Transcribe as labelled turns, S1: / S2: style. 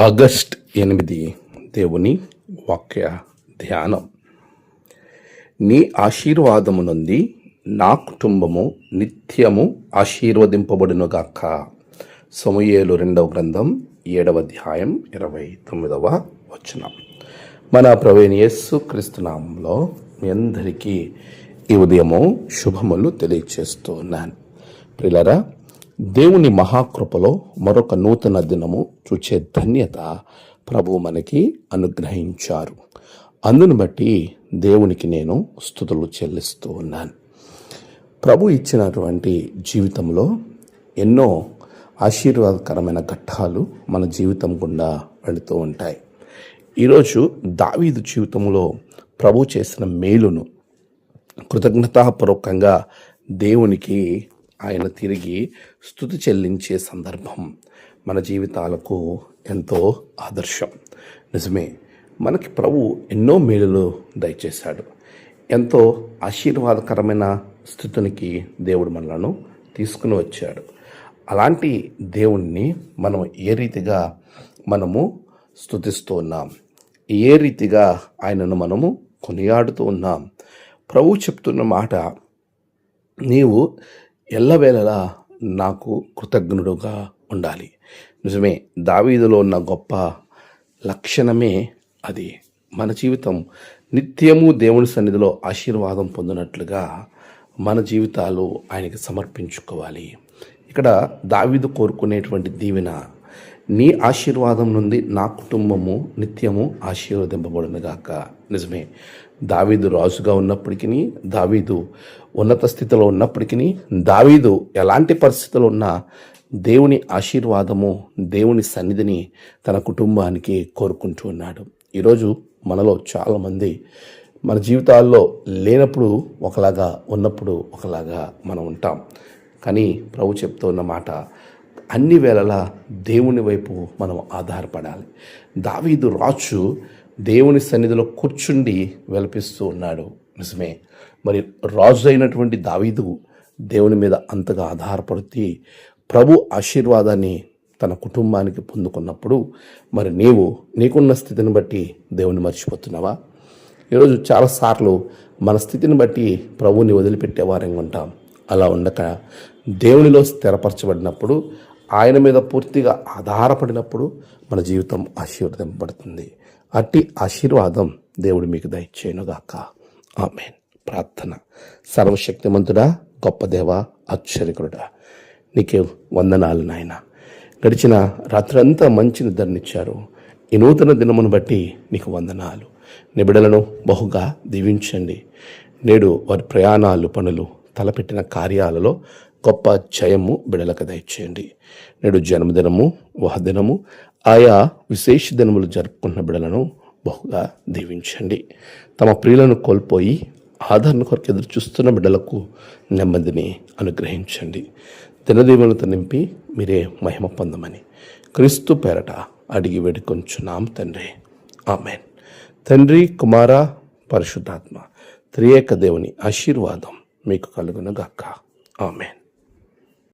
S1: August 8 దేవుని వాక్య ధ్యానం. నీ ఆశీర్వాదము నుండి నా కుటుంబము నిత్యము ఆశీర్వదింపబడునుగాక. సమూయేలు 2వ గ్రంథం 7వ అధ్యాయం 29వ వచనం. మన ప్రభువైన యేసు క్రీస్తు నామములో మీ అందరికీ ఈ ఉదయము శుభములు తెలియచేస్తూ ఉన్నాను. ప్రియులారా, దేవుని మహాకృపలో మరొక నూతన దినము చూచే ధన్యత ప్రభువు మనకి అనుగ్రహించారు. అందును బట్టి దేవునికి నేను స్తుతులు చెల్లిస్తూ ఉన్నాను. ప్రభు ఇచ్చినటువంటి జీవితంలో ఎన్నో ఆశీర్వాదకరమైన ఘట్టాలు మన జీవితం గుండా వెళుతూ ఉంటాయి. ఈరోజు దావీదు జీవితంలో ప్రభు చేసిన మేలును కృతజ్ఞతాపూర్వకంగా దేవునికి ఆయన తిరిగి స్తుతి చెల్లించే సందర్భం మన జీవితాలకు ఎంతో ఆదర్శం. నిజమే, మనకి ప్రభు ఎన్నో మేలులు దయచేశాడు. ఎంతో ఆశీర్వాదకరమైన స్థితికి దేవుడు మనలను తీసుకుని వచ్చాడు. అలాంటి దేవుణ్ణి మనం ఏ రీతిగా మనము స్తుతిస్తూ ఉన్నాం, ఏ రీతిగా ఆయనను మనము కొనియాడుతూ ఉన్నాం. ప్రభు చెప్తున్న మాట, నీవు ఎల్లవేళలా నాకు కృతజ్ఞుడుగా ఉండాలి. నిజమే, దావీదులో ఉన్న గొప్ప లక్షణమే అది. మన జీవితం నిత్యము దేవుని సన్నిధిలో ఆశీర్వాదం పొందినట్లుగా మన జీవితాలు ఆయనకి సమర్పించుకోవాలి. ఇక్కడ దావీదు కోరుకునేటువంటి దీవెన, నీ ఆశీర్వాదం నుండి నా కుటుంబము నిత్యము ఆశీర్వదింపబడునుగాక. నిజమే, దావీదు రాజుగా ఉన్నప్పటికీ, దావీదు ఉన్నత స్థితిలో ఉన్నప్పటికీ, దావీదు ఎలాంటి పరిస్థితుల్లో ఉన్నా దేవుని ఆశీర్వాదము, దేవుని సన్నిధిని తన కుటుంబానికి కోరుకుంటూ ఉన్నాడు. ఈరోజు మనలో చాలామంది మన జీవితాల్లో లేనప్పుడు ఒకలాగా, ఉన్నప్పుడు ఒకలాగా మనం ఉంటాం. కానీ ప్రభు చెప్తూ ఉన్న మాట, అన్ని వేళలా దేవుని వైపు మనం ఆధారపడాలి. దావీదు రాజు దేవుని సన్నిధిలో కూర్చుండి విలపిస్తూ ఉన్నాడు. నిజమే, మరి రాజు అయినటువంటి దావీదు దేవుని మీద అంతగా ఆధారపడుతూ ప్రభు ఆశీర్వాదాన్ని తన కుటుంబానికి పొందుకున్నప్పుడు, మరి నీకున్న స్థితిని బట్టి దేవుని మర్చిపోతున్నావా? ఈరోజు చాలాసార్లు మన స్థితిని బట్టి ప్రభువుని వదిలిపెట్టేవారంగా ఉంటాం. అలా ఉండక దేవునిలో స్థిరపరచబడినప్పుడు, ఆయన మీద పూర్తిగా ఆధారపడినప్పుడు మన జీవితం ఆశీర్వదింపబడుతుంది. అట్టి ఆశీర్వాదం దేవుడు మీకు దయచేయునుగాక. ఆమేన్. ప్రార్థన. సర్వశక్తిమంతుడా, గొప్ప దేవ, ఆశ్చర్యకరుడా, నీకే వందనాలు నాయన. గడిచిన రాత్రంతా మంచి నిద్రనిచ్చారు. ఈ నూతన దినమును బట్టి నీకు వందనాలు. నీ బిడ్డలను బహుగా దీవించండి. నేడు వారి ప్రయాణాలు, పనులు, తలపెట్టిన కార్యాలలో గొప్ప జయము బిడ్డలకు దయచేయండి. నేడు జన్మదినము, వివాహదినము, ఆయా విశేష దినములు జరుపుకున్న బిడ్డలను బహుగా దీవించండి. తమ ప్రియులను కోల్పోయి ఆదరణ కొరకు ఎదురు చూస్తున్న బిడ్డలకు నెమ్మదిని అనుగ్రహించండి. దినదీవులతో నింపి మీరే మహిమ పొందమని క్రీస్తు పేరట అడిగి వేడుకొంచున్నాం తండ్రి. ఆమేన్. తండ్రి, కుమార, పరిశుద్ధాత్మ త్రియేక దేవుని ఆశీర్వాదం మీకు కలుగునుగాక. ఆమేన్.